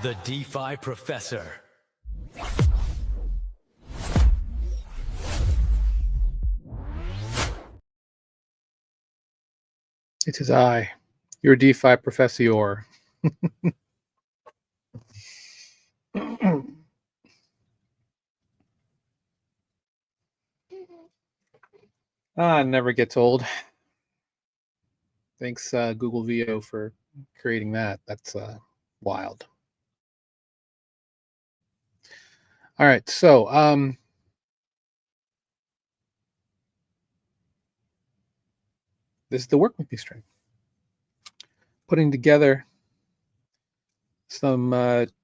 The DeFi Professor. It is I, your DeFi Professor. Never gets old. Thanks, Google VO, for creating that. That's wild. All right, so this is the Work With Me stream. Putting together some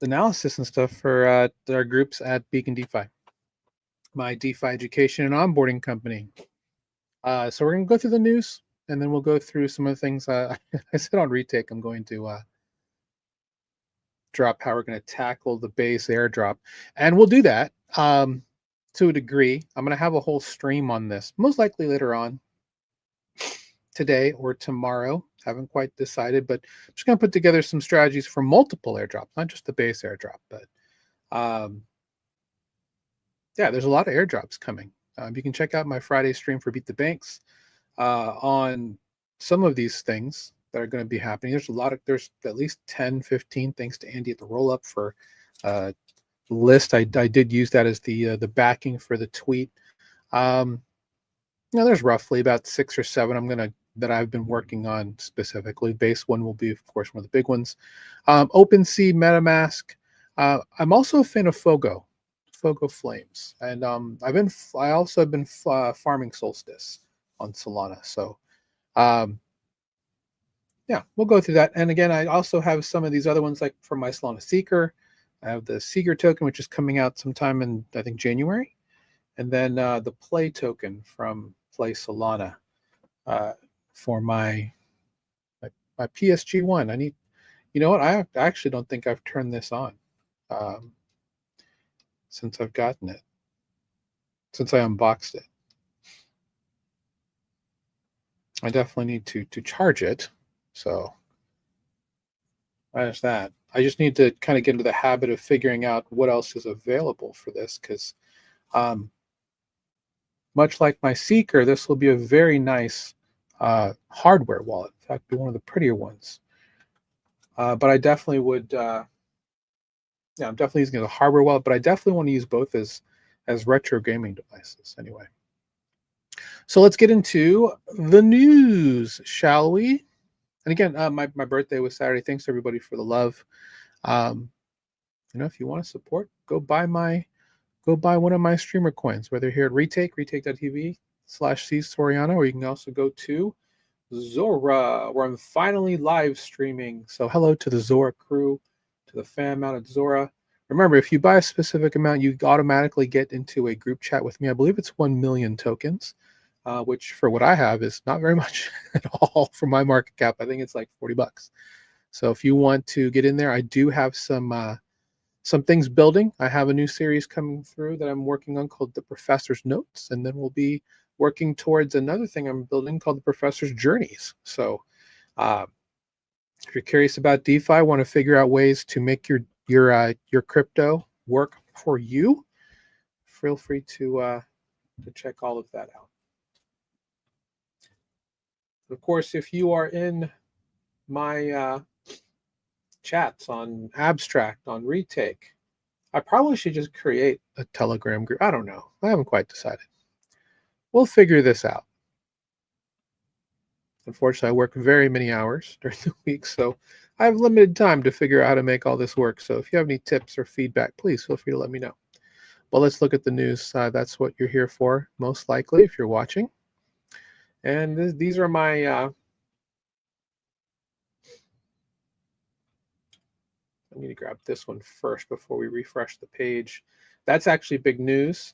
analysis and stuff for our groups at Beacon DeFi, my DeFi education and onboarding company. So we're going to go through the news, and then we'll go through some of the things. I said on retake, I'm going to drop how we're going to tackle the base airdrop, and we'll do that to a degree. I'm going to have a whole stream on this, most likely later on today or tomorrow. Haven't quite decided, but I'm just going to put together some strategies for multiple airdrops, not just the base airdrop. But yeah, there's a lot of airdrops coming. You can check out my Friday stream for Beat the Banks on some of these things that are going to be happening. There's at least 10, 15 things to Andy at the roll up for list. I did use that as the backing for the tweet. There's roughly about 6 or 7 that I've been working on specifically. Base one will be, of course, one of the big ones. OpenSea, MetaMask. I'm also a fan of Fogo Flames, and I also have been farming Solstice on Solana. So yeah, we'll go through that. And again, I also have some of these other ones, like for my Solana Seeker. I have the Seeker token, which is coming out sometime in, I think, January. And then the Play token from Play Solana for my PSG one. You know what? I actually don't think I've turned this on since I've gotten it, since I unboxed it. I definitely need to charge it. So there's that. I just need to kind of get into the habit of figuring out what else is available for this, because much like my Seeker, this will be a very nice hardware wallet. In fact, be one of the prettier ones. But I definitely would, I'm definitely using it as a hardware wallet, but I definitely want to use both as retro gaming devices anyway. So let's get into the news, shall we? And again, my birthday was Saturday. Thanks everybody for the love. If you want to support, go buy one of my streamer coins, whether here at retake.tv/csoriano, or you can also go to Zora, where I'm finally live streaming. So hello to the Zora crew, to the fam out at Zora. Remember, if you buy a specific amount, you automatically get into a group chat with me. I believe it's 1 million tokens, which for what I have is not very much at all for my market cap. I think it's like $40. So if you want to get in there, I do have some things building. I have a new series coming through that I'm working on called The Professor's Notes, and then we'll be working towards another thing I'm building called The Professor's Journeys. So if you're curious about DeFi, want to figure out ways to make your crypto work for you, feel free to check all of that out. Of course, if you are in my chats on Abstract, on Retake, I probably should just create a Telegram group. I don't know. I haven't quite decided. We'll figure this out. Unfortunately, I work very many hours during the week, so I have limited time to figure out how to make all this work. So if you have any tips or feedback, please feel free to let me know. But let's look at the news. That's what you're here for, most likely, if you're watching. And these are my I need to grab this one first before we refresh the page. That's actually big news.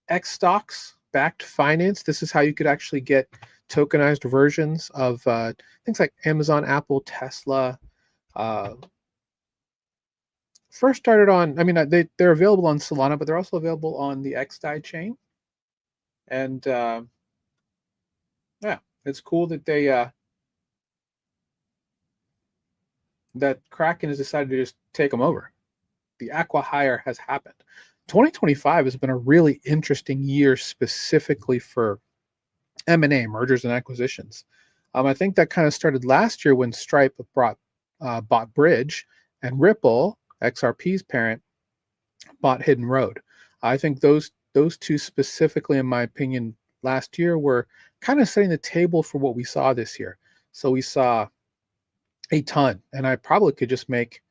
X stocks backed finance. This is how you could actually get tokenized versions of things like Amazon, Apple, Tesla. First started on, they're available on Solana, but they're also available on the XDAI chain. And yeah, it's cool that they that Kraken has decided to just take them over. The acqui-hire has happened. 2025 has been a really interesting year specifically for M&A, mergers and acquisitions. I think that kind of started last year when Stripe bought Bridge, and Ripple, XRP's parent, bought Hidden Road. I think those two specifically, in my opinion, last year were kind of setting the table for what we saw this year. So we saw a ton, and I probably could just make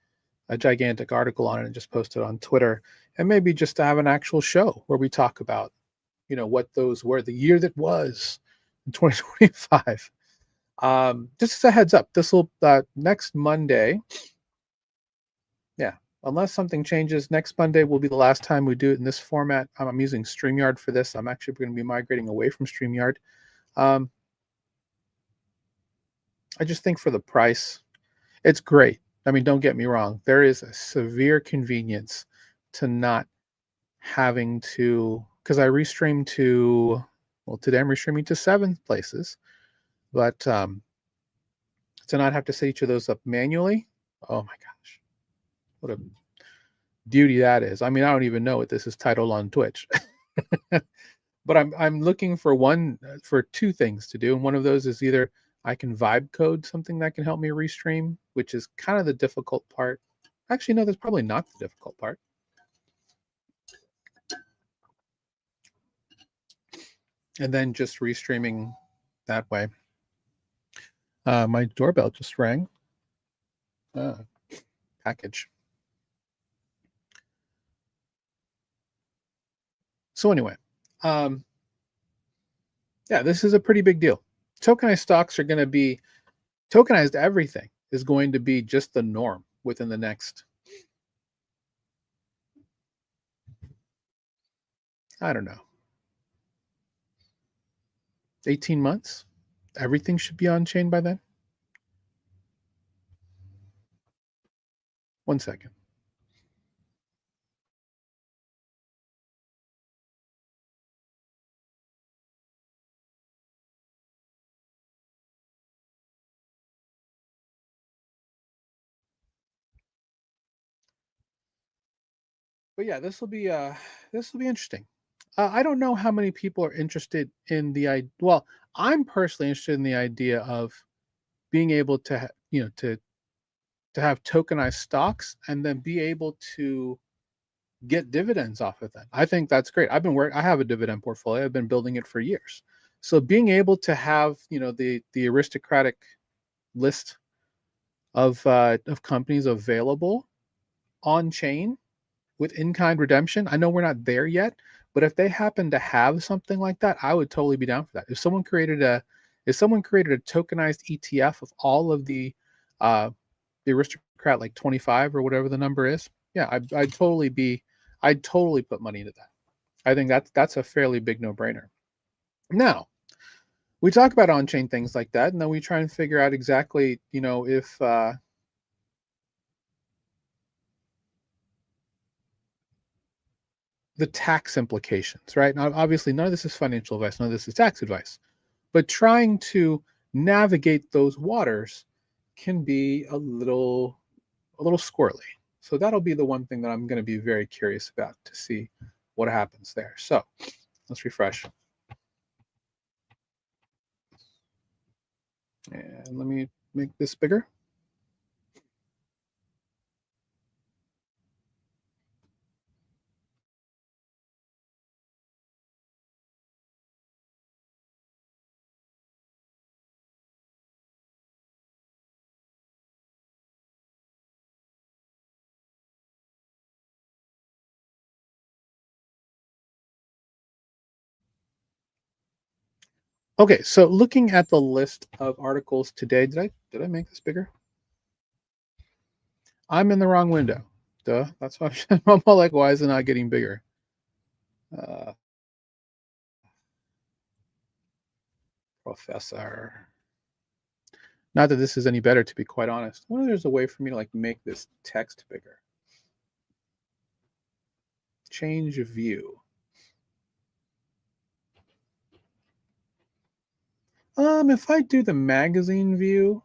a gigantic article on it and just post it on Twitter, and maybe just to have an actual show where we talk about, what those were, the year that was in 2025. Just as a heads up, this will next Monday. Yeah, unless something changes, next Monday will be the last time we do it in this format. I'm using StreamYard for this. I'm actually going to be migrating away from StreamYard. Um, I just think for the price, it's great. I mean, don't get me wrong. There is a severe convenience to not having to, because I restream to, well, today I'm restreaming to 7 places, but to not have to set each of those up manually, oh my gosh, what a beauty that is. I mean, I don't even know what this is titled on Twitch. But I'm looking for 2 things to do, and one of those is either I can vibe code something that can help me restream, which is kind of the difficult part. Actually, no, that's probably not the difficult part. And then just restreaming that way. My doorbell just rang. Package. So anyway, yeah, this is a pretty big deal. Tokenized stocks are going to be tokenized. Everything is going to be just the norm within the next, I don't know, 18 months. Everything should be on chain by then. One second. But yeah, this will be interesting. I don't know how many people are interested in the idea. Well, I'm personally interested in the idea of being able to to have tokenized stocks and then be able to get dividends off of that. I think that's great. I have a dividend portfolio. I've been building it for years. So being able to have, the aristocratic list of companies available on chain with in-kind redemption. I know we're not there yet, but if they happen to have something like that, I would totally be down for that. If someone created a tokenized ETF of all of the aristocrat, like 25 or whatever the number is, yeah, I'd totally put money into that. I think that's a fairly big no-brainer. Now, we talk about on-chain things like that, and then we try and figure out exactly, if the tax implications, right? Now, obviously, none of this is financial advice, none of this is tax advice, but trying to navigate those waters can be a little squirrely. So that'll be the one thing that I'm going to be very curious about to see what happens there. So let's refresh. And let me make this bigger. Okay, so looking at the list of articles today, did I make this bigger? I'm in the wrong window. Duh. That's why I'm all like, why is it not getting bigger? Uh, Professor. Not that this is any better, to be quite honest. I wonder if there's a way for me to like make this text bigger. Change view. If I do the magazine view,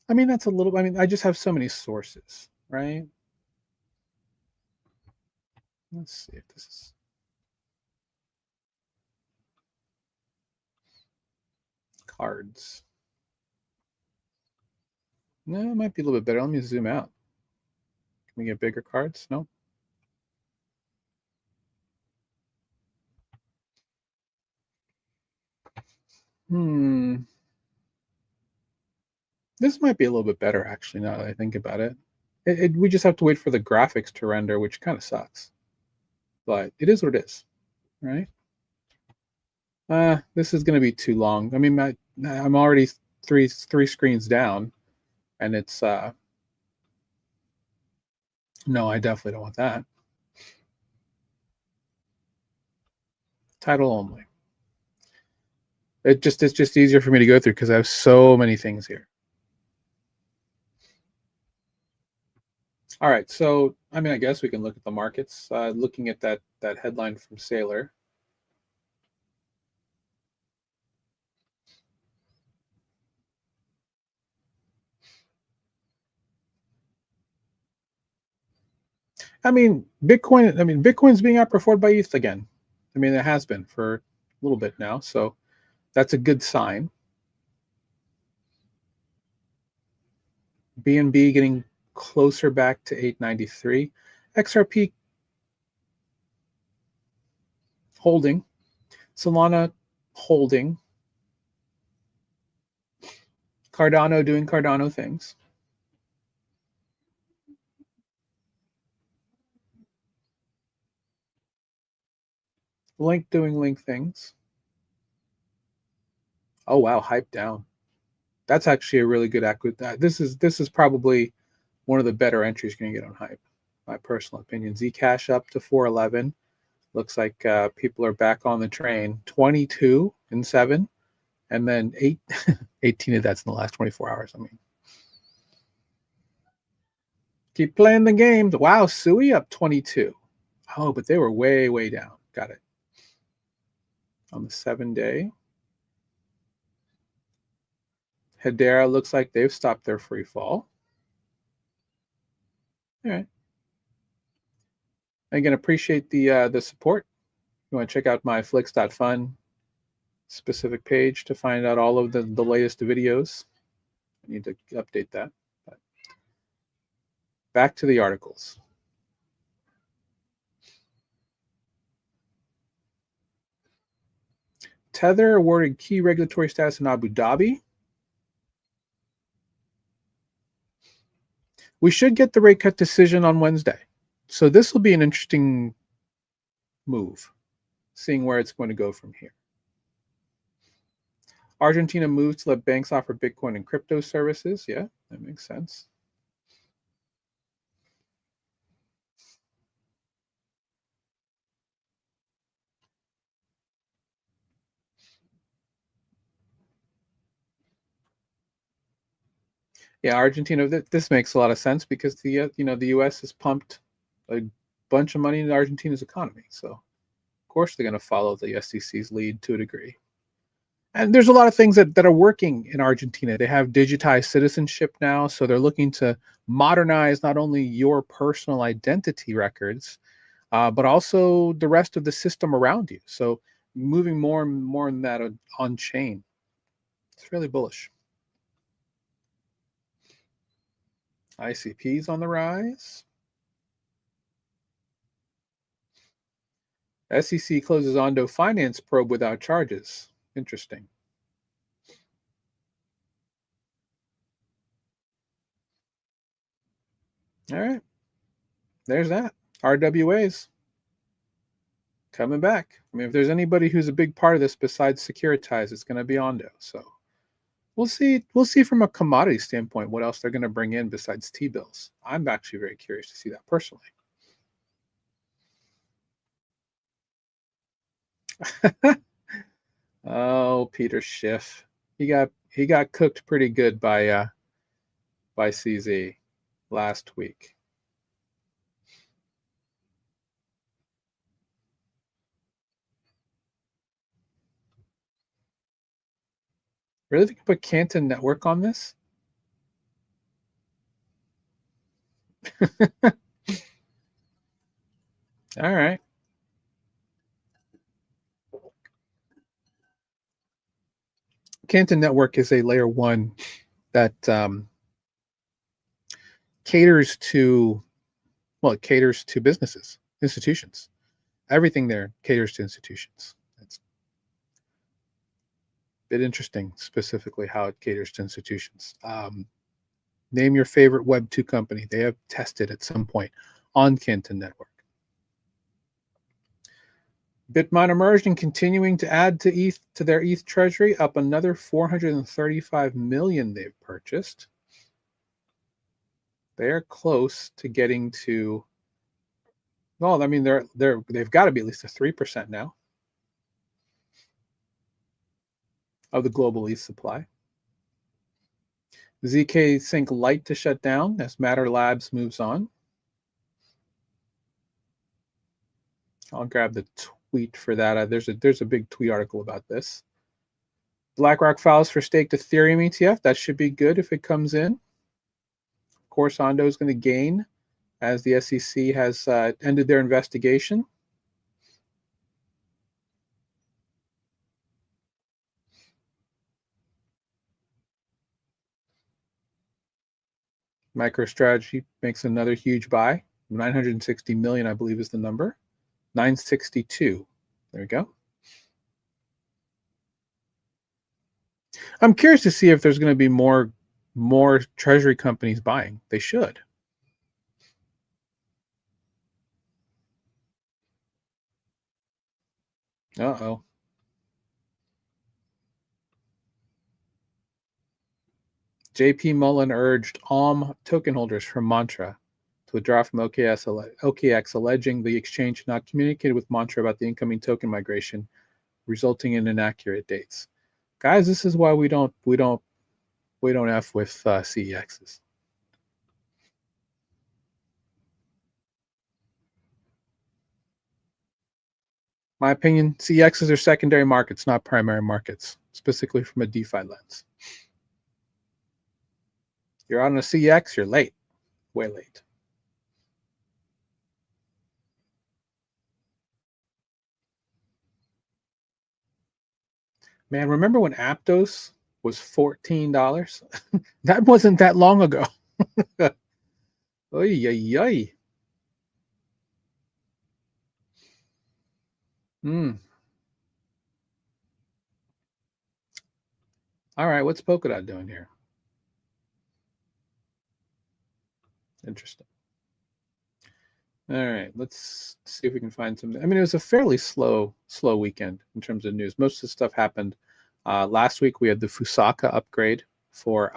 I mean, that's a little. I mean, I just have so many sources, right? Let's see if this is cards. No, it might be a little bit better. Let me zoom out. Can we get bigger cards? No. Hmm. This might be a little bit better, actually, now that I think about it. We just have to wait for the graphics to render, which kind of sucks. But it is what it is, right? This is going to be too long. I mean, I'm already three screens down, and it's no, I definitely don't want that. Title only. It's just easier for me to go through because I have so many things here. All right, so I mean, I guess we can look at the markets. Looking at that headline from Sailor. I mean, Bitcoin. I mean, Bitcoin's being outperformed by ETH again. I mean, it has been for a little bit now, so that's a good sign. BNB getting closer back to 893. XRP holding. Solana holding. Cardano doing Cardano things. Link doing Link things. Oh wow, hype down. That's actually a really good equity. This is probably one of the better entries you're gonna get on hype. My personal opinion. Zcash up to 411. Looks like people are back on the train. 22 and 7, and then 18 of that's in the last 24 hours. I mean, keep playing the games. Wow, Sui up 22. Oh, but they were way down. Got it. On the 7-day. Hedera looks like they've stopped their free fall. All right. Again, appreciate the support. You want to check out my flicks.fun specific page to find out all of the latest videos. I need to update that. But back to the articles. Tether awarded key regulatory status in Abu Dhabi. We should get the rate cut decision on Wednesday. So this will be an interesting move, seeing where it's going to go from here. Argentina moves to let banks offer Bitcoin and crypto services. Yeah, that makes sense. Yeah, Argentina. This makes a lot of sense because the U.S. has pumped a bunch of money into Argentina's economy. So of course they're going to follow the SEC's lead to a degree. And there's a lot of things that are working in Argentina. They have digitized citizenship now, so they're looking to modernize not only your personal identity records, but also the rest of the system around you. So moving more and more in that on chain. It's really bullish. ICP's on the rise. SEC closes Ondo finance probe without charges. Interesting. All right. There's that. RWAs coming back. I mean, if there's anybody who's a big part of this besides Securitize, it's going to be Ondo. So we'll see. We'll see from a commodity standpoint what else they're going to bring in besides T-bills. I'm actually very curious to see that personally. Oh, Peter Schiff. He got cooked pretty good by CZ last week. Really think put Canton Network on this? All right. Canton Network is a layer one that caters to, well, it caters to businesses, institutions. Everything there caters to institutions. It's a bit interesting, specifically how it caters to institutions. Name your favorite Web 2 company. They have tested at some point on Canton Network. Bitminer merged and continuing to add to ETH to their ETH treasury, up another 435 million they've purchased. They're close to getting to, well, I mean, they've got to be at least a 3% now of the global ETH supply. ZK Sync Lite to shut down as Matter Labs moves on. I'll grab the tweet for that. There's a big tweet article about this. BlackRock files for staked Ethereum ETF. That should be good if it comes in. Of course, Ondo is going to gain as the SEC has ended their investigation. MicroStrategy makes another huge buy. 960 million, I believe, is the number. 962. There we go. I'm curious to see if there's going to be more treasury companies buying. They should. Uh-oh. JP Mullen urged ALM token holders from Mantra to withdraw from OKX, alleging the exchange not communicated with Mantra about the incoming token migration, resulting in inaccurate dates. Guys, this is why we don't F with CEXs. My opinion, CEXs are secondary markets, not primary markets, specifically from a DeFi lens. You're on a CEX, you're late, way late. Man, remember when Aptos was $14? That wasn't that long ago. Oy, oy, oy. All right, what's Polkadot doing here? Interesting. All right, let's see if we can find something. I mean, it was a fairly slow weekend in terms of news. Most of the stuff happened last week. We had the Fusaka upgrade for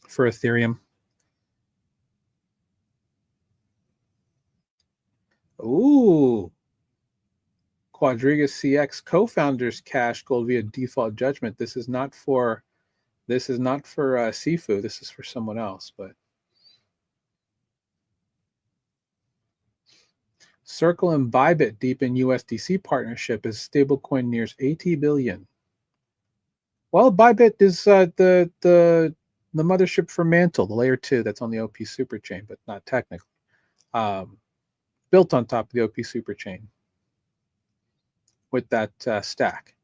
Ethereum. Ooh, Quadriga CX co-founders cash gold via default judgment. This is not for Sifu. This is for someone else, but. Circle and Bybit deepen USDC partnership as stablecoin nears 80 billion. Well, Bybit is the mothership for Mantle, the layer 2 that's on the OP superchain, but not technically. Built on top of the OP superchain with that stack.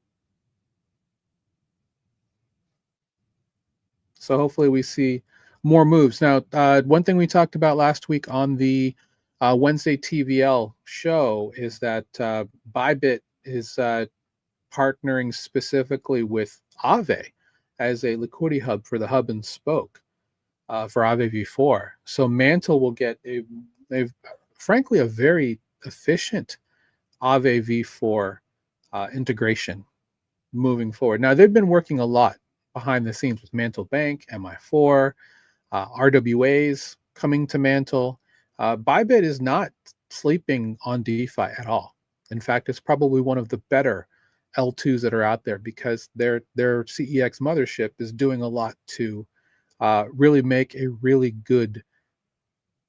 So hopefully we see more moves. Now, one thing we talked about last week on the Wednesday TVL show is that Bybit is partnering specifically with Aave as a liquidity hub for the hub and spoke for Aave v4. So Mantle will get frankly a very efficient Aave v4 integration moving forward. Now they've been working a lot behind the scenes with Mantle Bank, MI4, RWAs coming to Mantle. Bybit is not sleeping on DeFi at all. In fact, it's probably one of the better L2s that are out there because their CEX mothership is doing a lot to really make a really good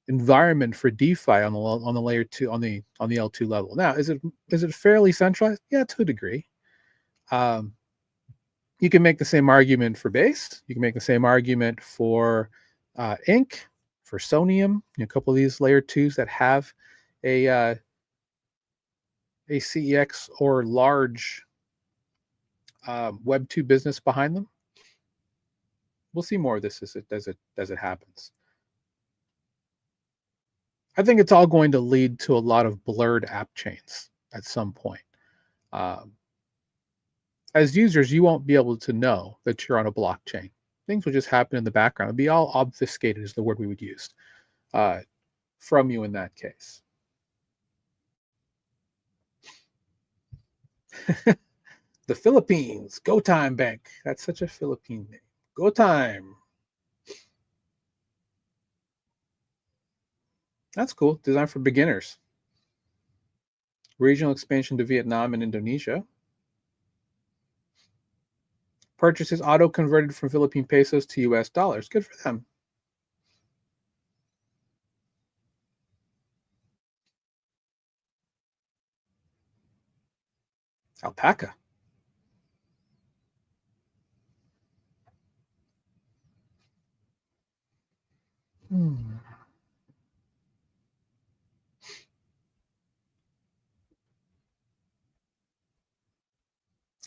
environment for DeFi on the layer 2 on the L2 level. Now, is it fairly centralized? Yeah, to a degree. You can make the same argument for Base. You can make the same argument for Inc. Sonium, a couple of these layer 2s that have a CEX or large Web 2 business behind them. We'll see more of this as it happens. I think it's all going to lead to a lot of blurred app chains at some point. As users, you won't be able to know that you're on a blockchain. Things will just happen in the background. It'll be all obfuscated is the word we would use from you in that case. The Philippines, Go Time Bank. That's such a Philippine name. Go Time. That's cool. Designed for beginners. Regional expansion to Vietnam and Indonesia. Purchases auto-converted from Philippine pesos to US dollars. Good for them. Alpaca.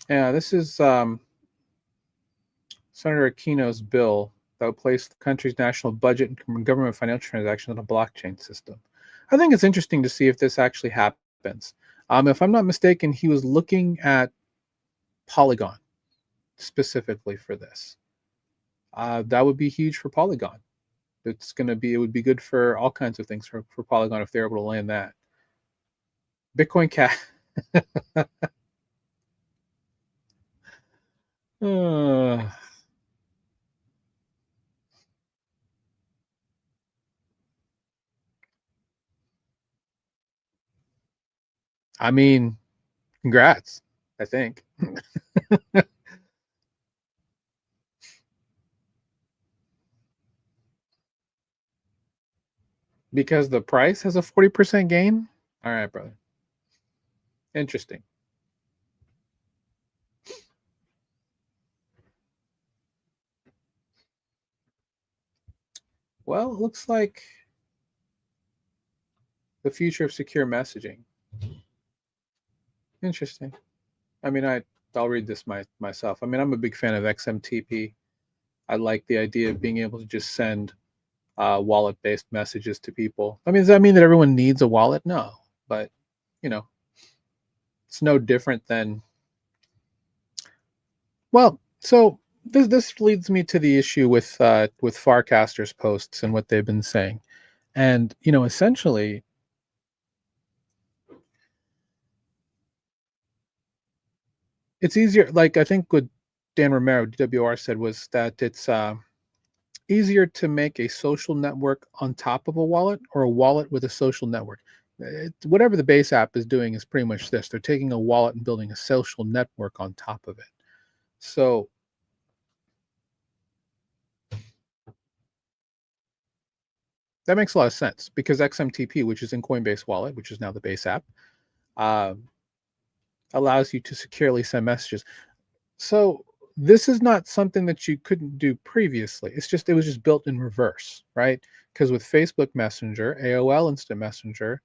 Yeah, this is Senator Aquino's bill that would place the country's national budget and government financial transactions on a blockchain system. I think it's interesting to see if this actually happens. If I'm not mistaken, he was looking at Polygon specifically for this. That would be huge for Polygon. It would be good for all kinds of things for Polygon if they're able to land that. Bitcoin Cash. I mean, congrats, I think. Because the price has a 40% gain? All right, brother. Interesting. Well, it looks like the future of secure messaging. Interesting. I mean, I'll read this myself. I mean, I'm a big fan of XMTP. I like the idea of being able to just send wallet-based messages to people. I mean, does that mean that everyone needs a wallet? No, but it's no different than. Well, so this leads me to the issue with Farcaster's posts and what they've been saying, and essentially, it's easier. Like I think what Dan Romero, DWR, said was that it's easier to make a social network on top of a wallet or a wallet with a social network. Whatever the base app is doing is pretty much this. They're taking a wallet and building a social network on top of it. So that makes a lot of sense because XMTP, which is in Coinbase Wallet, which is now the base app, allows you to securely send messages. So this is not something that you couldn't do previously. It was just built in reverse, right? Because with Facebook Messenger, AOL Instant Messenger,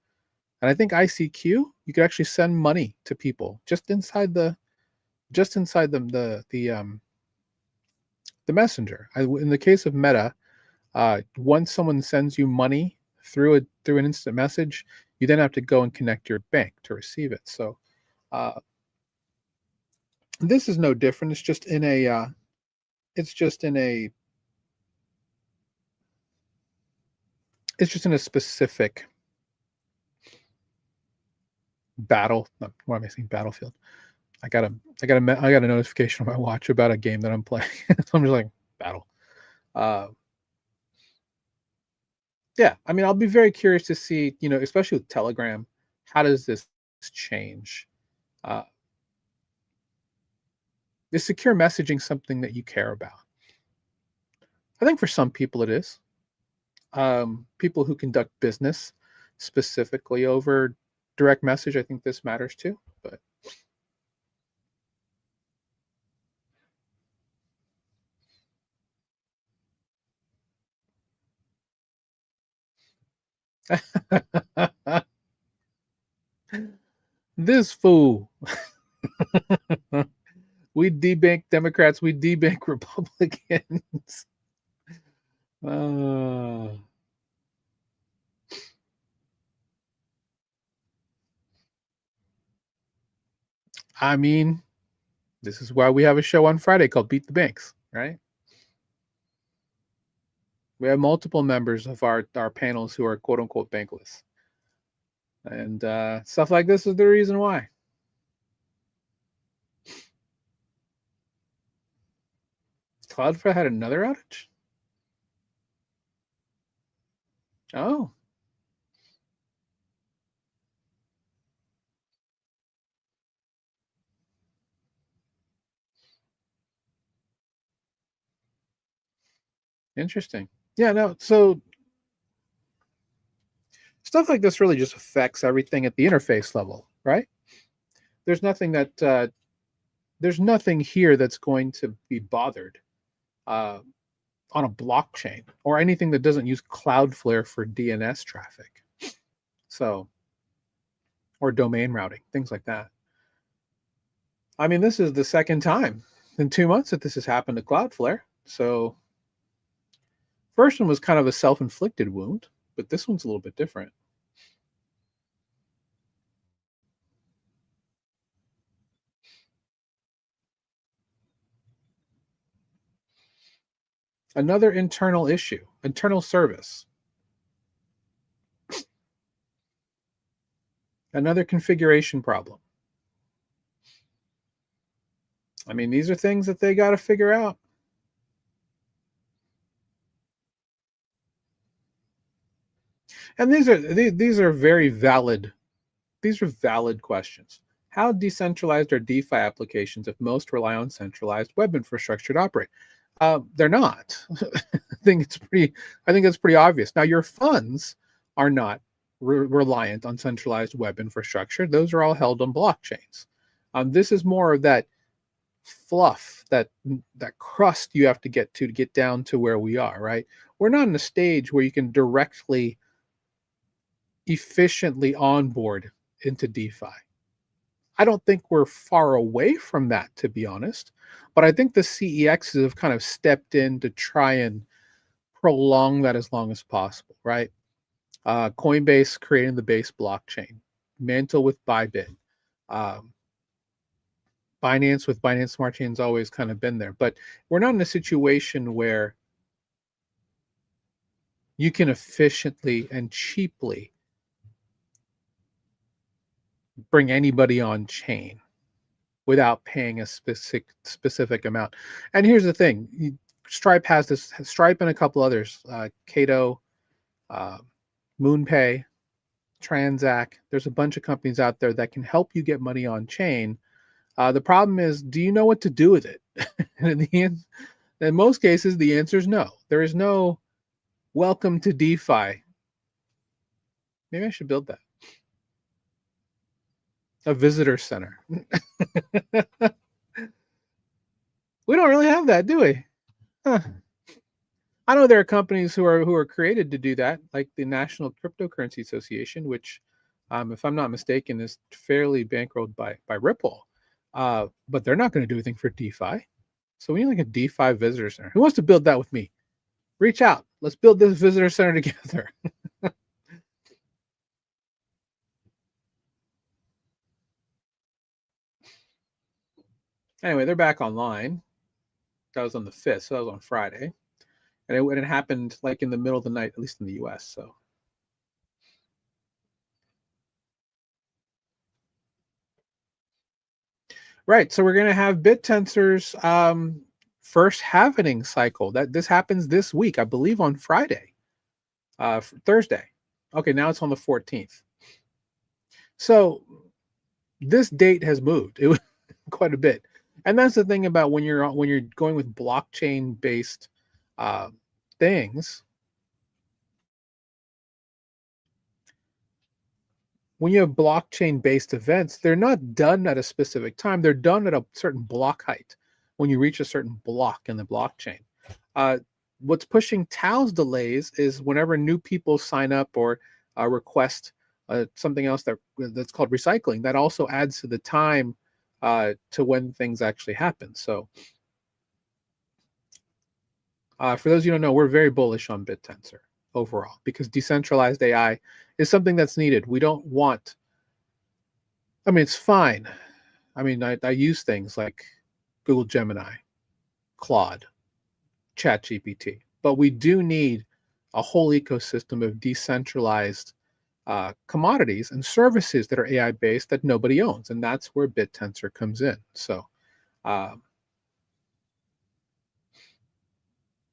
and I think ICQ, you could actually send money to people just inside the messenger. In the case of Meta, once someone sends you money through an instant message, you then have to go and connect your bank to receive it. So this is no different. It's just in a specific battle. What am I saying? Battlefield. I got a notification on my watch about a game that I'm playing. So I'm just like battle. Yeah, I mean, I'll be very curious to see, especially with Telegram, how does this change? Uh, is secure messaging something that you care about? I think for some people it is. People who conduct business specifically over direct message, I think this matters too. But This fool. We debank Democrats, we debank Republicans. Uh, I mean, this is why we have a show on Friday called Beat the Banks, right? We have multiple members of our panels who are quote unquote bankless. And stuff like this is the reason why. Cloudflare had another outage? Oh. Interesting. Yeah, no, so stuff like this really just affects everything at the interface level, right? There's nothing that there's nothing here that's going to be bothered uh, on a blockchain or anything that doesn't use Cloudflare for DNS traffic. So, or domain routing, things like that. I mean, this is the second time in 2 months that this has happened to Cloudflare. So, first one was kind of a self-inflicted wound, but this one's a little bit different. Another internal issue, internal service. Another configuration problem. I mean, these are things that they got to figure out. And these are very valid. These are valid questions. How decentralized are DeFi applications if most rely on centralized web infrastructure to operate? They're not. I think it's pretty obvious. Now, your funds are not reliant on centralized web infrastructure. Those are all held on blockchains. This is more of that fluff, that crust you have to get down to where we are, right? We're not in a stage where you can directly efficiently onboard into DeFi. I don't think we're far away from that, to be honest, but I think the CEXs have kind of stepped in to try and prolong that as long as possible, right? Coinbase creating the base blockchain, Mantle with Bybit, Binance with Binance Smart Chain's always kind of been there, but we're not in a situation where you can efficiently and cheaply bring anybody on chain without paying a specific amount. And here's the thing: Stripe has this. Stripe and a couple others, Cato, MoonPay, Transact. There's a bunch of companies out there that can help you get money on chain. The problem is, do you know what to do with it? And in most cases, the answer is no. There is no welcome to DeFi. Maybe I should build that. A visitor center. We don't really have that, do we? Huh. I know there are companies who are created to do that, like the National Cryptocurrency Association, which, if I'm not mistaken, is fairly bankrolled by Ripple. But they're not going to do anything for DeFi. So we need like a DeFi visitor center. Who wants to build that with me? Reach out. Let's build this visitor center together. Anyway, they're back online. That was on the 5th, so that was on Friday. And it happened like in the middle of the night, at least in the US. So right. So we're gonna have BitTensor's first halvening cycle. That this happens this week, I believe on Friday. Thursday. Okay, now it's on the 14th. So this date has moved. It was quite a bit. And that's the thing about when you're going with blockchain based things. When you have blockchain based events, they're not done at a specific time. They're done at a certain block height when you reach a certain block in the blockchain. What's pushing Tao's delays is whenever new people sign up or request something else that's called recycling. That also adds to the time to when things actually happen. So for those you don't know, we're very bullish on BitTensor overall because decentralized AI is something that's needed. We don't want, I mean, it's fine. I mean, I use things like Google Gemini, Claude, ChatGPT, but we do need a whole ecosystem of decentralized commodities and services that are AI based that nobody owns, and that's where BitTensor comes in. So, um,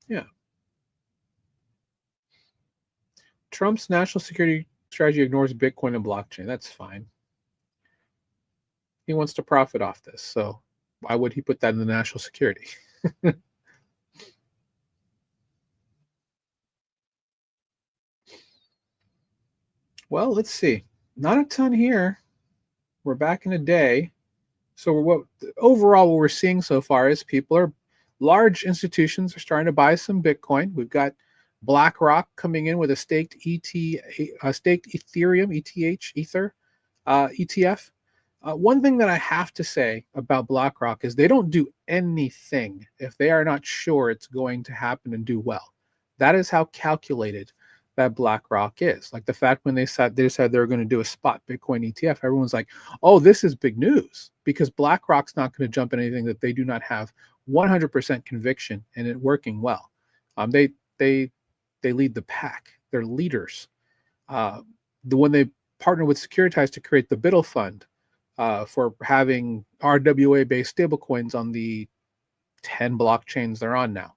yeah, Trump's national security strategy ignores Bitcoin and blockchain. That's fine. He wants to profit off this, so why would he put that in the national security? Well, let's see. Not a ton here. We're back in a day. So what overall what we're seeing so far is people are large institutions are starting to buy some Bitcoin. We've got BlackRock coming in with a staked Ethereum Ether ETF. One thing that I have to say about BlackRock is they don't do anything if they are not sure it's going to happen and do well. That is how calculated that BlackRock is. Like the fact when they said they were going to do a spot Bitcoin ETF, everyone's like, "Oh, this is big news," because BlackRock's not going to jump in anything that they do not have 100% conviction in it working well. They they they lead the pack. They're leaders. The when they partner with Securitize to create the Biddle Fund for having RWA based stablecoins on the 10 blockchains they're on now.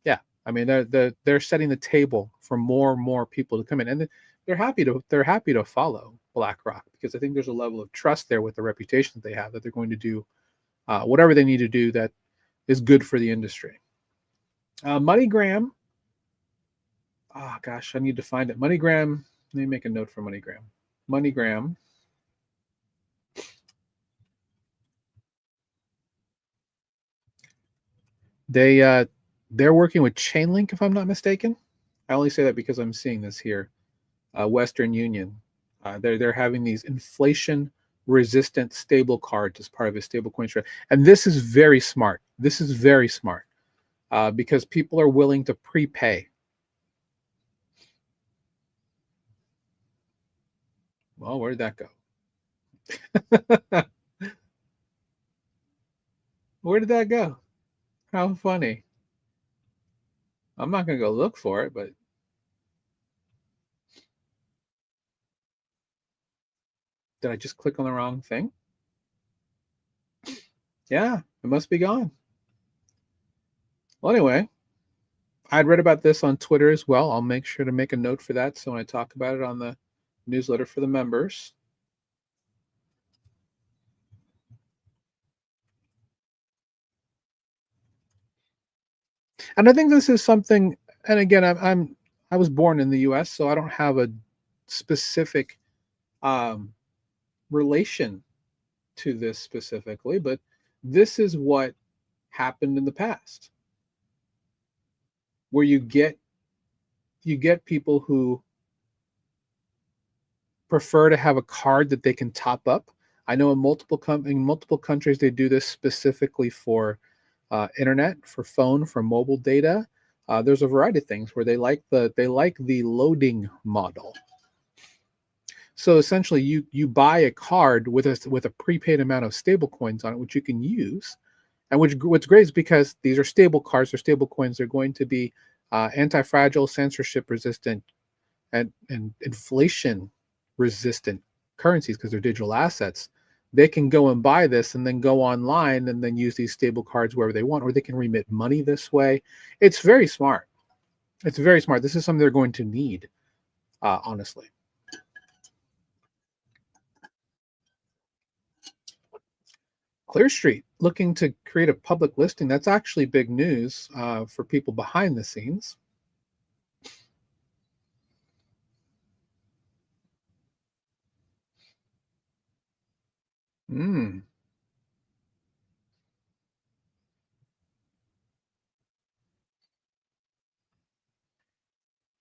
Yeah, I mean they're setting the table for more and more people to come in, and they're happy to follow BlackRock because I think there's a level of trust there with the reputation that they have that they're going to do whatever they need to do that is good for the industry. MoneyGram. Oh gosh, I need to find it. MoneyGram. Let me make a note for MoneyGram. MoneyGram. They're working with Chainlink, if I'm not mistaken. I only say that because I'm seeing this here. Western Union. They're having these inflation resistant stable cards as part of a stable coin strategy, and this is very smart. This is very smart because people are willing to prepay. Well, where did that go? Where did that go? How funny. I'm not gonna go look for it, but did I just click on the wrong thing? Yeah, it must be gone. Well, anyway, I'd read about this on Twitter as well. I'll make sure to make a note for that. So when I talk about it on the newsletter for the members. And I think this is something, and again, I was born in the US, so I don't have a specific um, relation to this specifically, but this is what happened in the past, where you get people who prefer to have a card that they can top up. I know in multiple countries they do this specifically for internet, for phone, for mobile data. There's a variety of things where they like the loading model. So essentially, you buy a card with a prepaid amount of stable coins on it, which you can use. And what's great is because these are stable cards, they're stable coins. They're going to be anti-fragile, censorship resistant, and inflation resistant currencies because they're digital assets. They can go and buy this and then go online and then use these stable cards wherever they want, or they can remit money this way. It's very smart. It's very smart. This is something they're going to need, honestly. Clear Street looking to create a public listing. That's actually big news for people behind the scenes. Mm.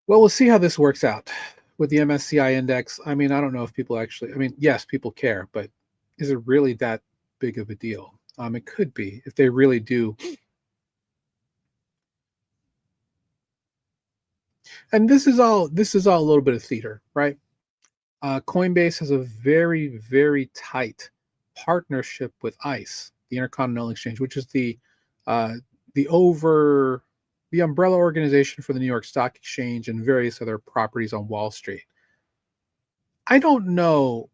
Well, we'll see how this works out. with the MSCI index, I mean, I don't know if people actually, I mean, yes, people care, but is it really that big of a deal? It could be if they really do. And this is all a little bit of theater, right? Coinbase has a very, very tight partnership with ICE, the Intercontinental Exchange, which is uh, the over the umbrella organization for the New York Stock Exchange and various other properties on Wall Street. I don't know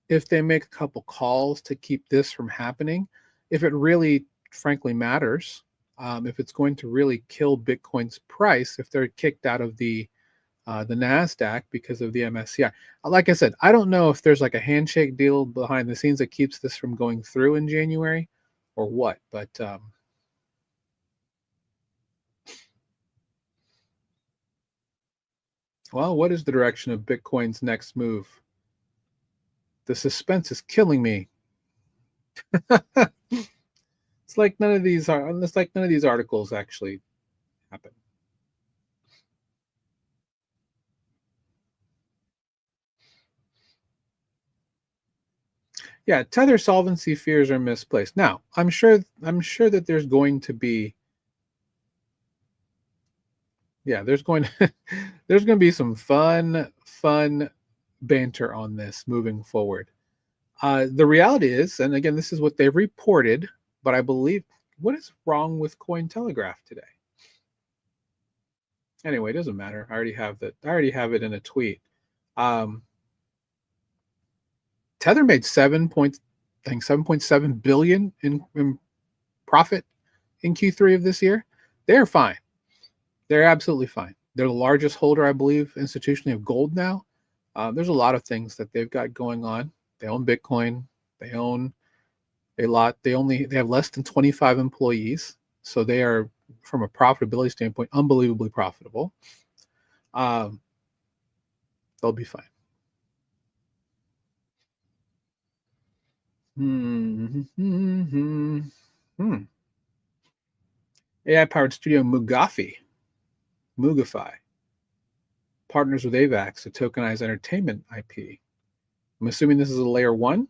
if they make a couple calls to keep this from happening, if it really, frankly, matters, if it's going to really kill Bitcoin's price, if they're kicked out of the Nasdaq because of the MSCI. Like I said, I don't know if there's like a handshake deal behind the scenes that keeps this from going through in January, or what. But well, what is the direction of Bitcoin's next move? The suspense is killing me. It's like none of these are. It's like none of these articles actually happen. Yeah, Tether solvency fears are misplaced. Now, I'm sure that there's going to be, yeah, there's going to be some fun banter on this moving forward. The reality is, and again, this is what they've reported, but I believe, what is wrong with Cointelegraph today? Anyway, it doesn't matter. I already have that. I already have it in a tweet. Um, Tether made I think 7.7 billion in profit in Q3 of this year. They're fine. They're absolutely fine. They're the largest holder, I believe, institutionally of gold now. There's a lot of things that they've got going on. They own Bitcoin. They own a lot. They have less than 25 employees, so they are, from a profitability standpoint, unbelievably profitable. Um, they'll be fine. Hmm. AI-powered studio Mugafy, partners with AVAX to tokenize entertainment IP. I'm assuming this is a layer one.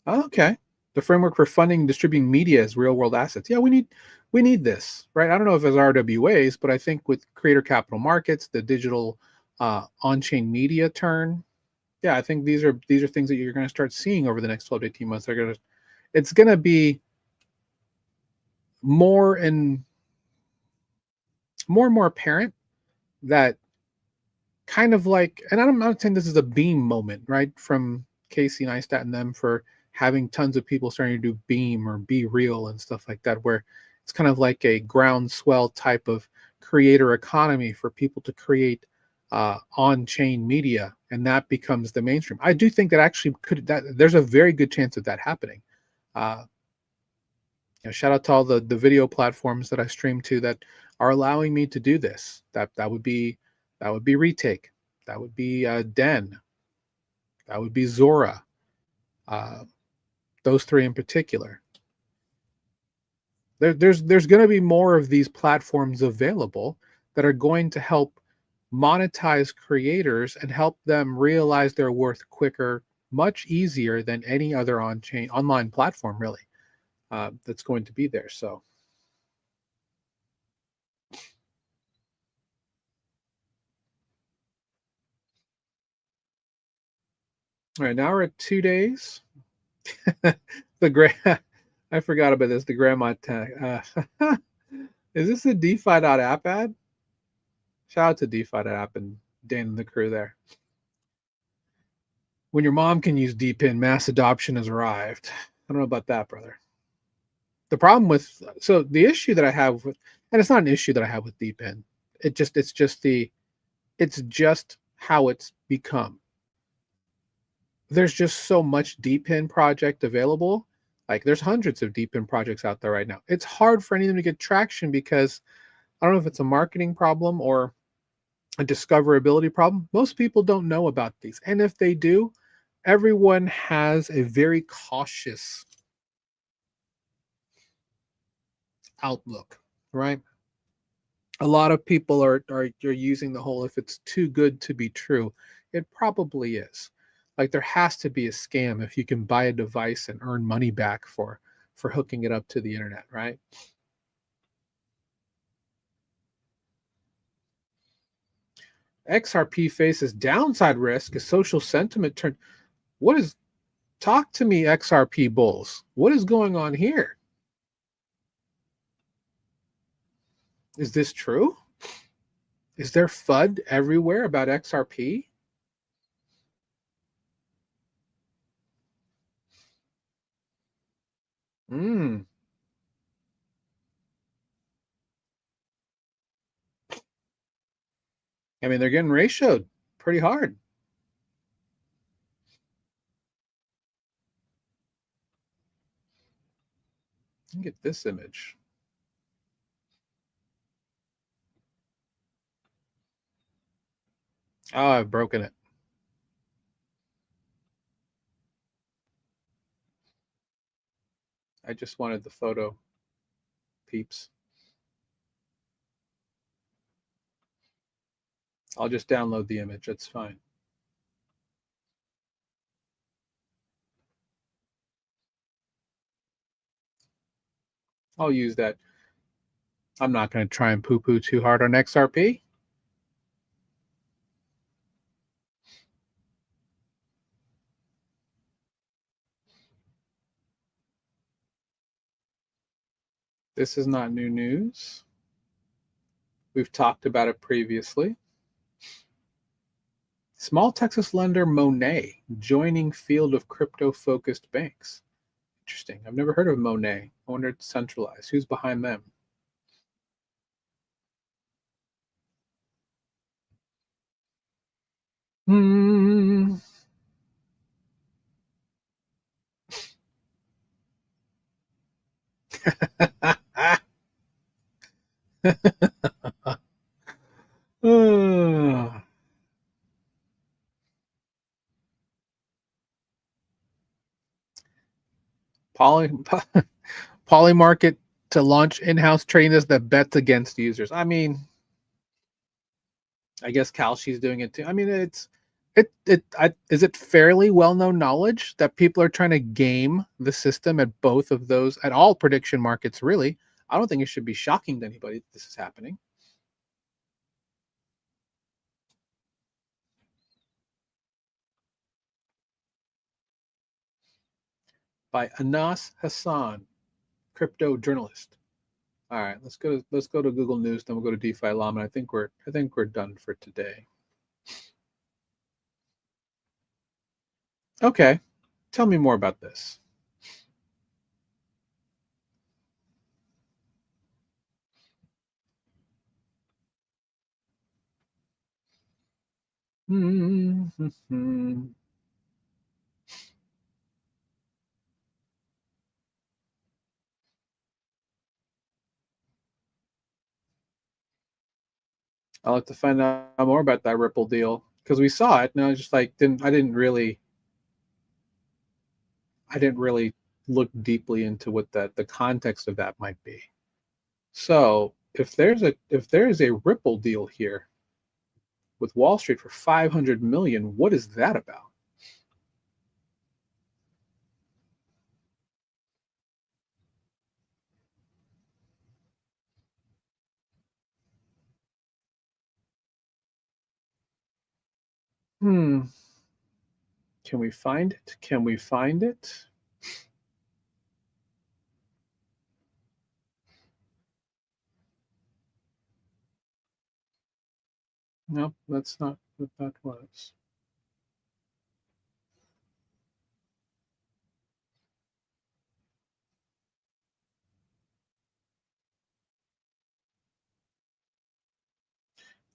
Oh, okay. The framework for funding and distributing media as real-world assets. Yeah, we need this, right? I don't know if it's RWAs, but I think with creator capital markets, the digital on-chain media turn, yeah, I think these are things that you're going to start seeing over the next 12 to 18 months. It's going to be more and more apparent that, kind of like, and I'm not saying this is a beam moment, right, from Casey Neistat and them for having tons of people starting to do Beam or Be Real and stuff like that, where it's kind of like a groundswell type of creator economy for people to create on-chain media, and that becomes the mainstream. I do think that actually there's a very good chance of that happening. Uh, Shout out to all the video platforms that I stream to that are allowing me to do this. That would be Retake, that would be Den, that would be Zora. Uh, those three in particular. There's going to be more of these platforms available that are going to help monetize creators and help them realize their worth quicker, much easier than any other on-chain online platform, really, that's going to be there. So, all right, now we're at 2 days. the great, I forgot about this. The grandma tag. Is this a DeFi.app ad? Shout out to DeFi.app and Dan and the crew there. When your mom can use DPIN, mass adoption has arrived. I don't know about that, brother. The problem with, so the issue that I have with, and it's not an issue that I have with DPIN. It's just how it's become. There's just so much DPIN project available. Like, there's hundreds of DPIN projects out there right now. It's hard for any of them to get traction because I don't know if it's a marketing problem or a discoverability problem. Most people don't know about these. And if they do, everyone has a very cautious outlook, right? A lot of people are using the whole if it's too good to be true. It probably is. Like there has to be a scam if you can buy a device and earn money back for hooking it up to the internet, right? XRP faces downside risk as social sentiment turn. What is talk to me, XRP bulls? What is going on here? Is this true? Is there FUD everywhere about XRP? Hmm. I mean, they're getting ratioed pretty hard. Get this image. Oh, I've broken it. I just wanted the photo, peeps. I'll just download the image. That's fine. I'll use that. I'm not going to try and poo poo too hard on XRP. This is not new news. We've talked about it previously. Small Texas lender Monet joining field of crypto focused banks. Interesting. I've never heard of Monet. I wonder it's centralized. Who's behind them? Hmm. Poly Polymarket to launch in-house trainers that bets against users. I mean, I guess Kalshi's doing it too. I mean, is it fairly well-known knowledge that people are trying to game the system at both of those at all prediction markets, really? I don't think it should be shocking to anybody that this is happening. By Anas Hassan, crypto journalist. All right, let's go to Google News, then we'll go to DeFi Llama. I think we're done for today. Okay, tell me more about this. Mm-hmm. I'll have to find out more about that Ripple deal because we saw it, and I was just like, I didn't really look deeply into what the context of that might be. So if there is a Ripple deal here with Wall Street for 500 million, what is that about? Hmm. Can we find it? Can we find it? Nope, that's not what that was.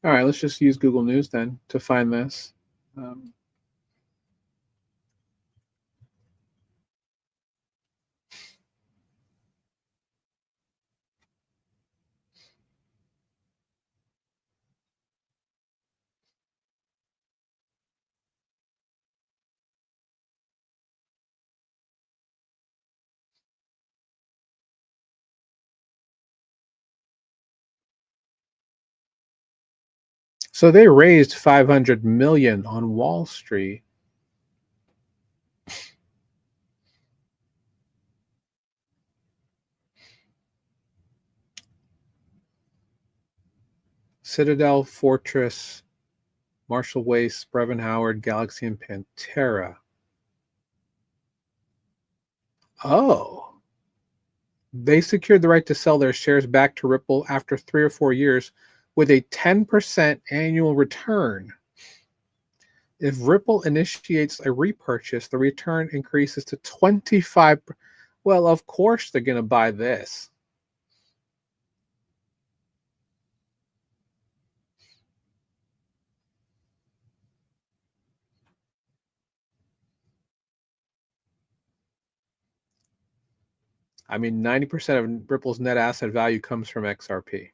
All right, let's just use Google News then to find this. Um, So they raised 500 million on Wall Street. Citadel, Fortress, Marshall Wace, Brevin Howard, Galaxy, and Pantera. Oh, they secured the right to sell their shares back to Ripple after 3 or 4 years with a 10% annual return. If Ripple initiates a repurchase, the return increases to 25. Well, of course they're going to buy this. I mean, 90% of Ripple's net asset value comes from XRP.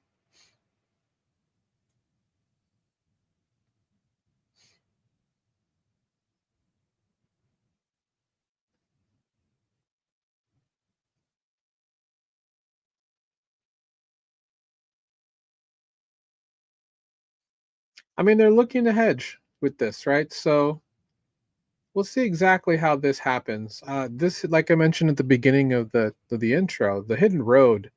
I mean, they're looking to hedge with this, right? So we'll see exactly how this happens. This, like I mentioned at the beginning of the intro, the Hidden Road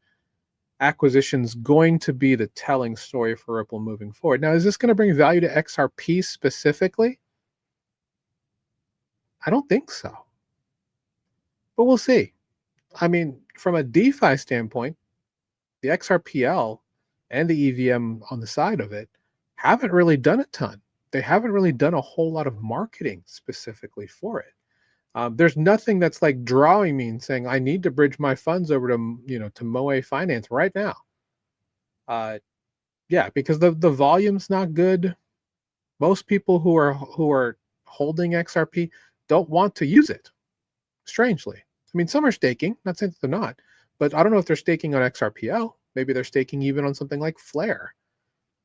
acquisition's going to be the telling story for Ripple moving forward. Now, is this going to bring value to XRP specifically? I don't think so, but we'll see. I mean, from a DeFi standpoint, the XRPL and the EVM on the side of it haven't really done a ton. They haven't really done a whole lot of marketing specifically for it. There's nothing that's like drawing me and saying I need to bridge my funds over to to Moe Finance right now. Yeah, because the volume's not good. Most people who are holding XRP don't want to use it. Strangely, I mean, some are staking. Not saying that they're not, but I don't know if they're staking on XRPL. Maybe they're staking even on something like Flare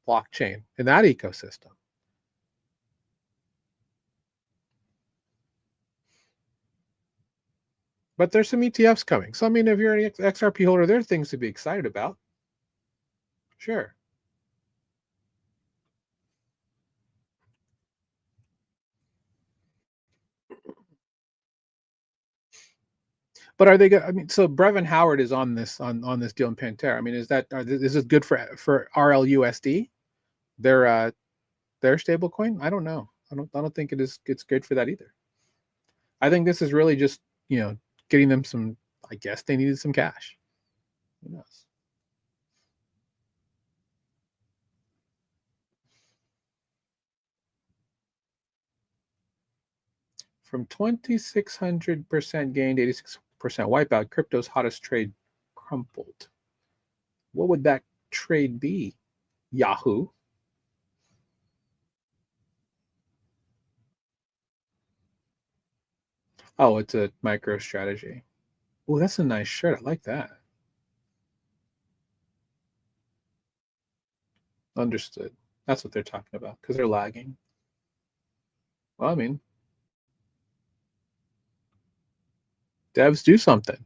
blockchain in that ecosystem. But there's some ETFs coming. So I mean, if you're an XRP holder, there are things to be excited about. Sure. But are they good? I mean, so Brevin Howard is on this on this deal in Pantera. I mean, is this good for RLUSD? Their stable coin? I don't know. I don't think it's good for that either. I think this is really just, getting them some, I guess they needed some cash. Who knows? From 2,600% gained, 86% wipeout, crypto's hottest trade crumpled. What would that trade be? Yahoo. Oh, it's a micro strategy. Oh, that's a nice shirt. I like that. Understood. That's what they're talking about because they're lagging. Well, I mean, devs do something.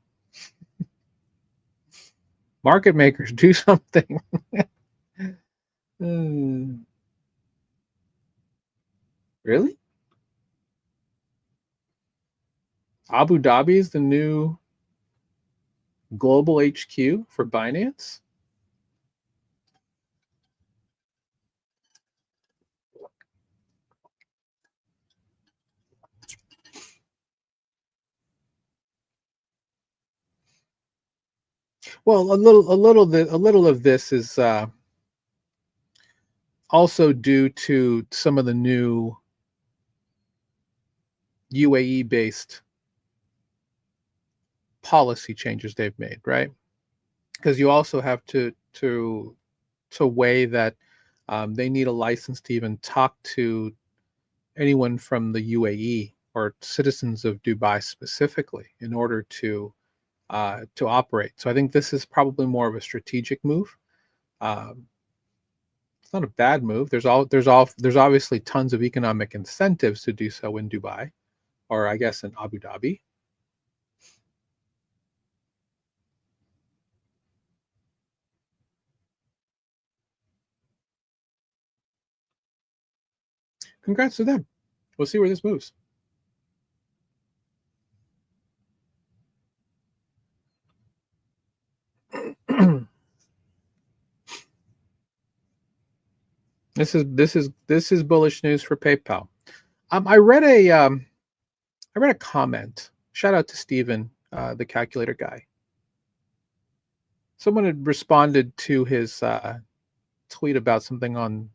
Market makers do something. Really? Abu Dhabi is the new global HQ for Binance? Well, a little of this is also due to some of the new UAE based policy changes they've made, right? Because you also have to weigh that they need a license to even talk to anyone from the UAE or citizens of Dubai specifically in order to operate. So I think this is probably more of a strategic move. Um, it's not a bad move. There's obviously tons of economic incentives to do so in Dubai, or I guess in Abu Dhabi. congrats to them. We'll see where this moves. This is bullish news for PayPal. I read a comment. Shout out to Steven, the calculator guy. Someone had responded to his tweet about something on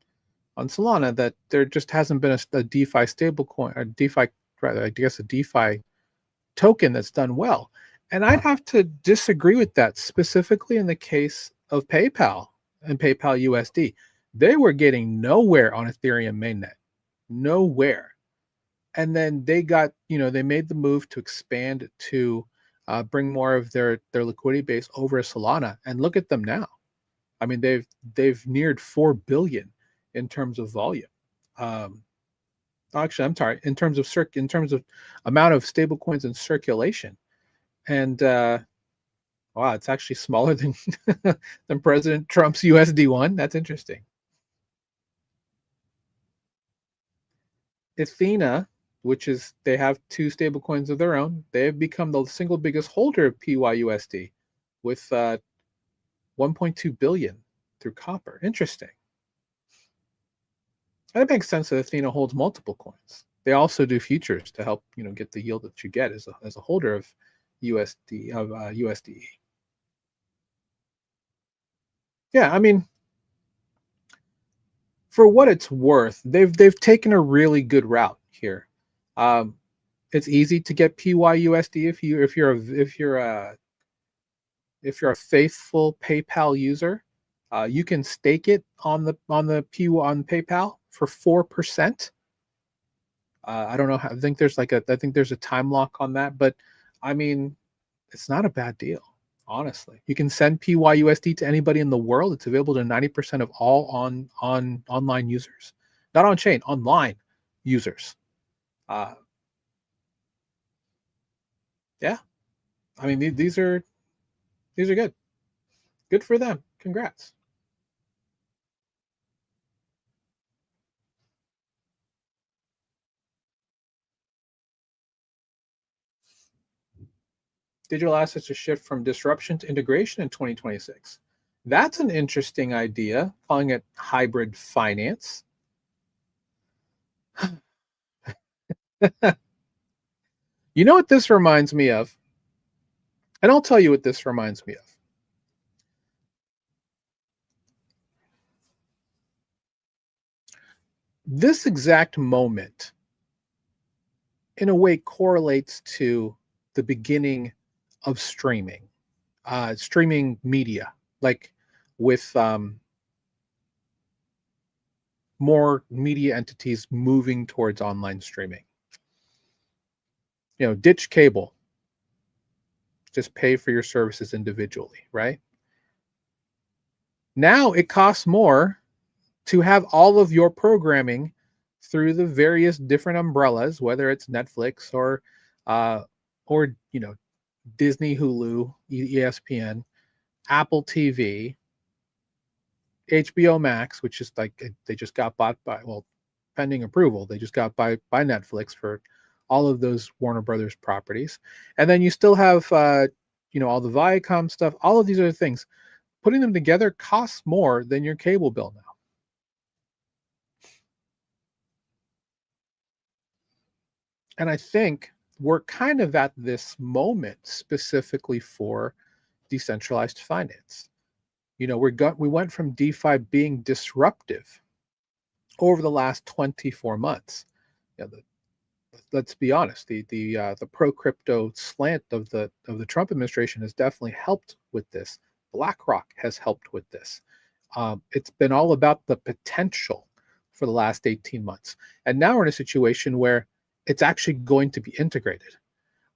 Solana that there just hasn't been a DeFi stablecoin, or DeFi rather, I guess a DeFi token that's done well. And I'd have to disagree with that, specifically in the case of PayPal and PayPal USD. They were getting nowhere on Ethereum mainnet, nowhere. And then they got, they made the move to expand to bring more of their liquidity base over Solana. And look at them now. I mean, they've neared 4 billion in terms of volume. Actually, I'm sorry, in terms of amount of stable coins in circulation. And wow, it's actually smaller than than President Trump's USD1. That's interesting. Athena, which is, they have 2 stable coins of their own. They have become the single biggest holder of PYUSD with 1.2 billion through Copper. Interesting. And it makes sense that Athena holds multiple coins. They also do futures to help, get the yield that you get as a holder of USDE. Yeah, I mean, for what it's worth, they've taken a really good route here. It's easy to get PYUSD if you're a faithful PayPal user. You can stake it on PayPal for 4%. I don't know how. I think there's a time lock on that, but I mean, it's not a bad deal, honestly. You can send PYUSD to anybody in the world. It's available to 90% of all online users, not on chain, online users. Yeah, I mean, these are good. Good for them. Congrats. Digital assets to shift from disruption to integration in 2026. That's an interesting idea, calling it hybrid finance. You know what this reminds me of? And I'll tell you what this reminds me of. This exact moment, in a way, correlates to the beginning of streaming media, like with more media entities moving towards online streaming. Ditch cable. Just pay for your services individually, right? Now it costs more to have all of your programming through the various different umbrellas, whether it's Netflix or Disney, Hulu, ESPN, Apple TV, HBO Max, which is like they just got bought by, well, pending approval, they just got by Netflix for all of those Warner Brothers properties. And then you still have all the Viacom stuff, all of these other things. Putting them together costs more than your cable bill now. And I think we're kind of at this moment specifically for decentralized finance. We went from DeFi being disruptive over the last 24 months. Let's be honest, the pro crypto slant of the Trump administration has definitely helped with this. BlackRock has helped with this. It's been all about the potential for the last 18 months. And now we're in a situation where it's actually going to be integrated.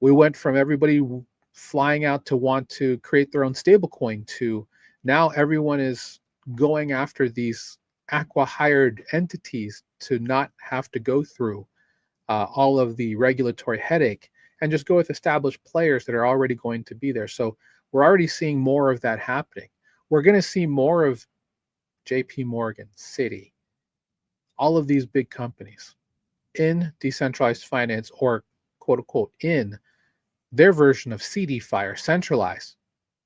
We went from everybody flying out to want to create their own stablecoin to now everyone is going after these acqui-hired entities to not have to go through all of the regulatory headache and just go with established players that are already going to be there. So we're already seeing more of that happening. We're going to see more of JP Morgan, Citi, all of these big companies in decentralized finance, or quote unquote in their version of CDFI, or centralized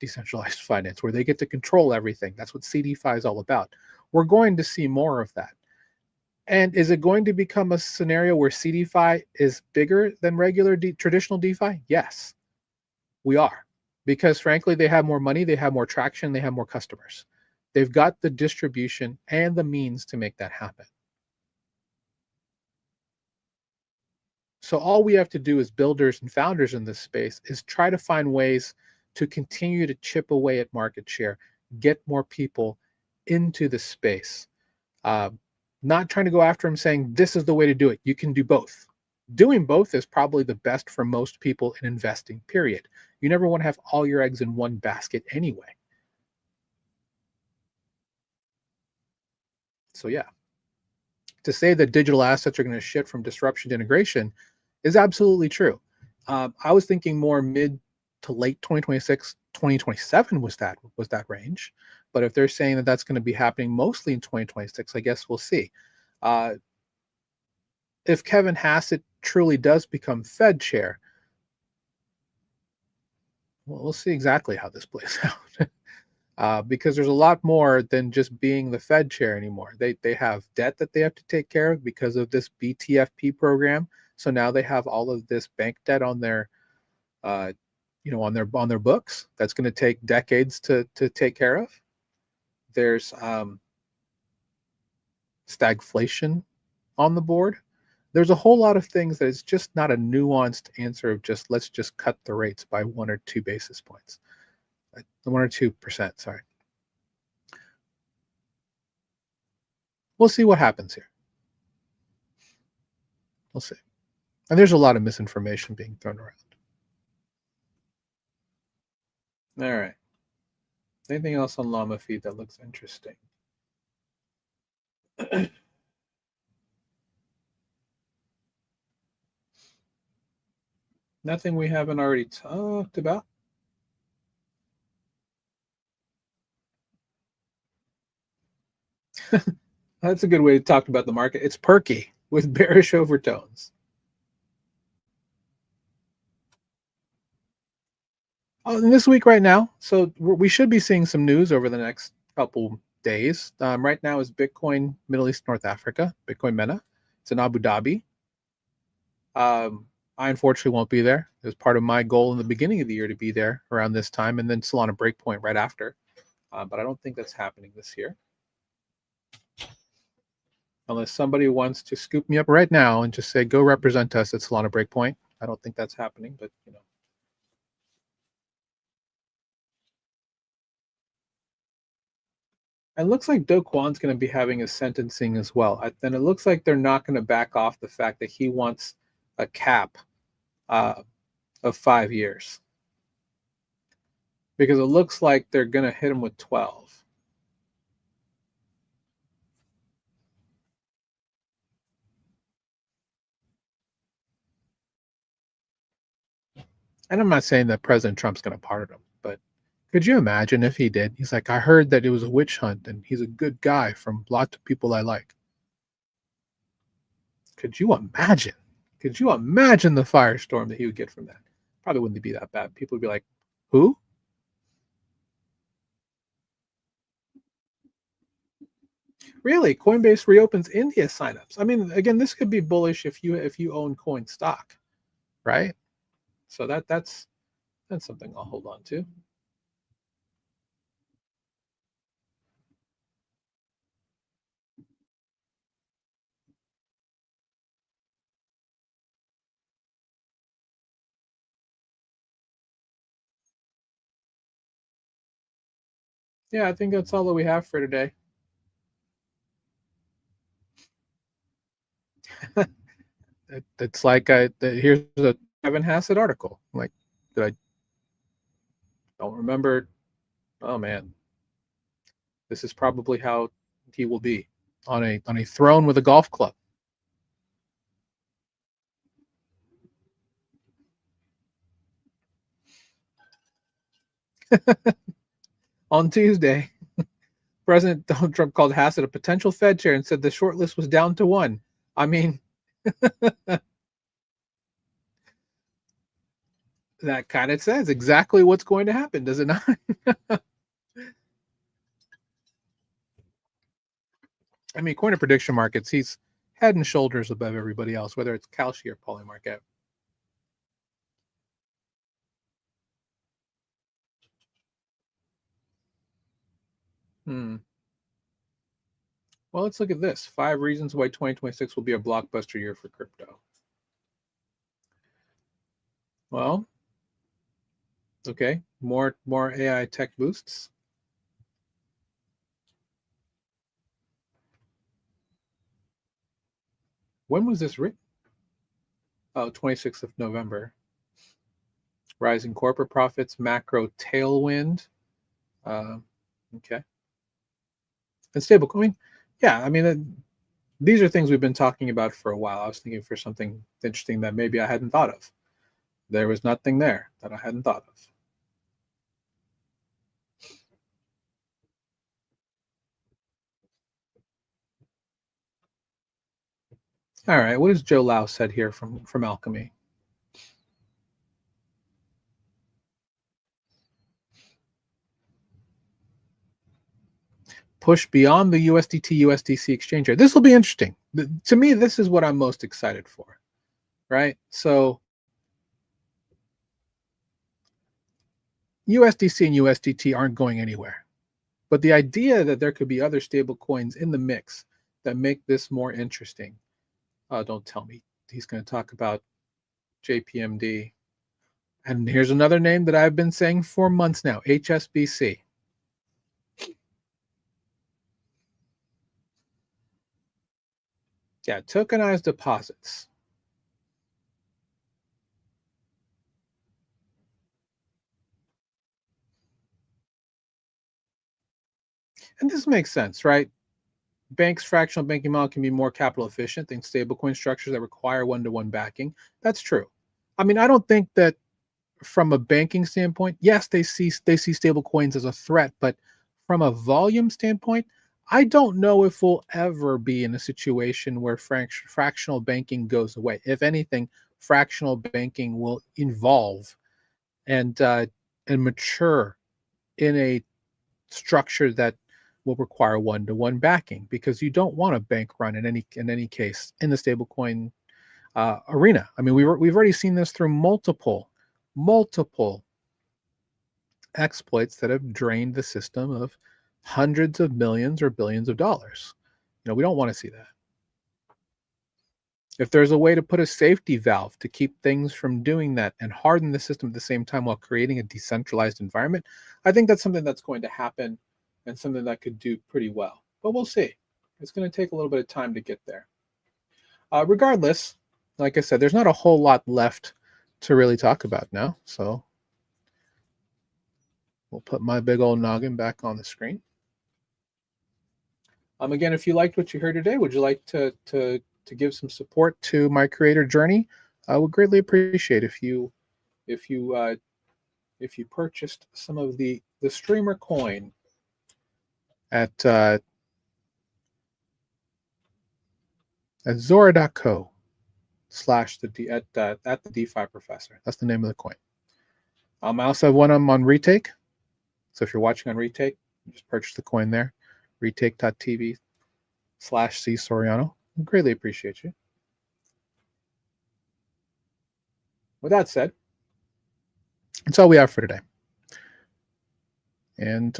decentralized finance, where they get to control everything. That's what CDFI is all about. We're going to see more of that. And is it going to become a scenario where CDFI is bigger than regular traditional DeFi? Yes, we are. Because frankly, they have more money, they have more traction, they have more customers. They've got the distribution and the means to make that happen. So all we have to do as builders and founders in this space is try to find ways to continue to chip away at market share, get more people into the space. Not trying to go after them saying this is the way to do it. You can do both. Doing both is probably the best for most people in investing, period. You never want to have all your eggs in one basket anyway. So yeah, to say that digital assets are going to shift from disruption to integration is absolutely true. I was thinking more mid to late 2026, 2027 was that range. But if they're saying that that's going to be happening mostly in 2026, I guess we'll see. If Kevin Hassett truly does become Fed chair, well, we'll see exactly how this plays out. Because there's a lot more than just being the Fed chair anymore. They have debt that they have to take care of because of this BTFP program. So now they have all of this bank debt on their, on their books. That's going to take decades to take care of. There's stagflation on the board. There's a whole lot of things that it's just not a nuanced answer of just let's just cut the rates by 1 or 2 basis points, 1 or 2%. Sorry. We'll see what happens here. We'll see. And there's a lot of misinformation being thrown around. All right. Anything else on Llama Feed that looks interesting? Nothing we haven't already talked about. That's a good way to talk about the market. It's perky with bearish overtones. And this week right now, so we should be seeing some news over the next couple days. Right now is Bitcoin Middle East North Africa, Bitcoin MENA. It's in Abu Dhabi. I unfortunately won't be there. It was part of my goal in the beginning of the year to be there around this time, and then Solana Breakpoint right after. But I don't think that's happening this year. Unless somebody wants to scoop me up right now and just say, go represent us at Solana Breakpoint. I don't think that's happening, but you know. It looks like Do Kwon's going to be having a sentencing as well. And it looks like they're not going to back off the fact that he wants a cap of 5 years. Because it looks like they're going to hit him with 12. And I'm not saying that President Trump's going to pardon him, but could you imagine if he did? He's like, I heard that it was a witch hunt and he's a good guy from lots of people I like. Could you imagine? Could you imagine the firestorm that he would get from that? Probably wouldn't be that bad. People would be like, who? Really? Coinbase reopens India signups. I mean, again, this could be bullish if you own coin stock, right? So that's something I'll hold on to. Yeah, I think that's all that we have for today. It's like here's a Kevin Hassett article. Like, I don't remember. Oh man, this is probably how he will be on a throne with a golf club. On Tuesday, President Donald Trump called Hassett a potential Fed chair and said the short list was down to 1. I mean, That kind of says exactly what's going to happen, does it not? I mean, according to prediction markets, he's head and shoulders above everybody else, whether it's Kalshi or Polymarket. Hmm. Well, let's look at this. 5 reasons why 2026 will be a blockbuster year for crypto. Well, okay, more AI tech boosts. When was this written? Oh, 26th of November. Rising corporate profits, macro tailwind. Uh, okay. And stablecoin. Yeah, I mean, these are things we've been talking about for a while. I was thinking for something interesting that maybe I hadn't thought of. There was nothing there that I hadn't thought of. All right, what has Joe Lau said here from Alchemy? Push beyond the USDT USDC exchange rate. This will be interesting. To me, this is what I'm most excited for, right? So USDC and USDT aren't going anywhere. But the idea that there could be other stable coins in the mix that make this more interesting. Don't tell me he's going to talk about JPMD. And here's another name that I've been saying for months now, HSBC. Yeah, tokenized deposits. And this makes sense, right? Banks' fractional banking model can be more capital efficient than stablecoin structures that require one-to-one backing. That's true. I mean, I don't think that from a banking standpoint, yes, they see stable coins as a threat, but from a volume standpoint, I don't know if we'll ever be in a situation where fractional banking goes away. If anything, fractional banking will evolve and and mature in a structure that will require one-to-one backing because you don't want a bank run in any case in the stablecoin arena. I mean, we've already seen this through multiple exploits that have drained the system of hundreds of millions or billions of dollars. We don't want to see that. If there's a way to put a safety valve to keep things from doing that and harden the system at the same time while creating a decentralized environment, I think that's something that's going to happen and something that could do pretty well. But we'll see. It's going to take a little bit of time to get there. Regardless, like I said, there's not a whole lot left to really talk about now. So we'll put my big old noggin back on the screen. Again, if you liked what you heard today, would you like to give some support to my creator journey? I would greatly appreciate if you purchased some of the streamer coin at Zora.co /at the DeFi professor. That's the name of the coin. I also have one on Retake. So if you're watching on Retake, just purchase the coin there. Retake.tv /C Soriano. I greatly appreciate you. With that said, that's all we have for today. And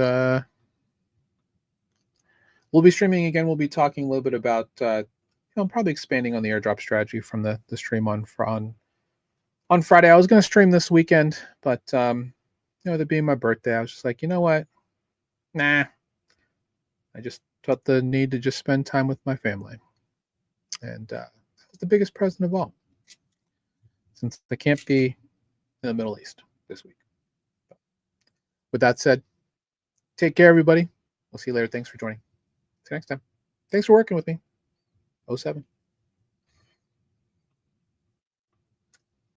we'll be streaming again. We'll be talking a little bit about probably expanding on the airdrop strategy from the stream on Friday. I was going to stream this weekend, but that being my birthday, I was just like, you know what? Nah. I just felt the need to just spend time with my family. And that was the biggest present of all, since I can't be in the Middle East this week. With that said, take care, everybody. We'll see you later. Thanks for joining. See you next time. Thanks for working with me. 07.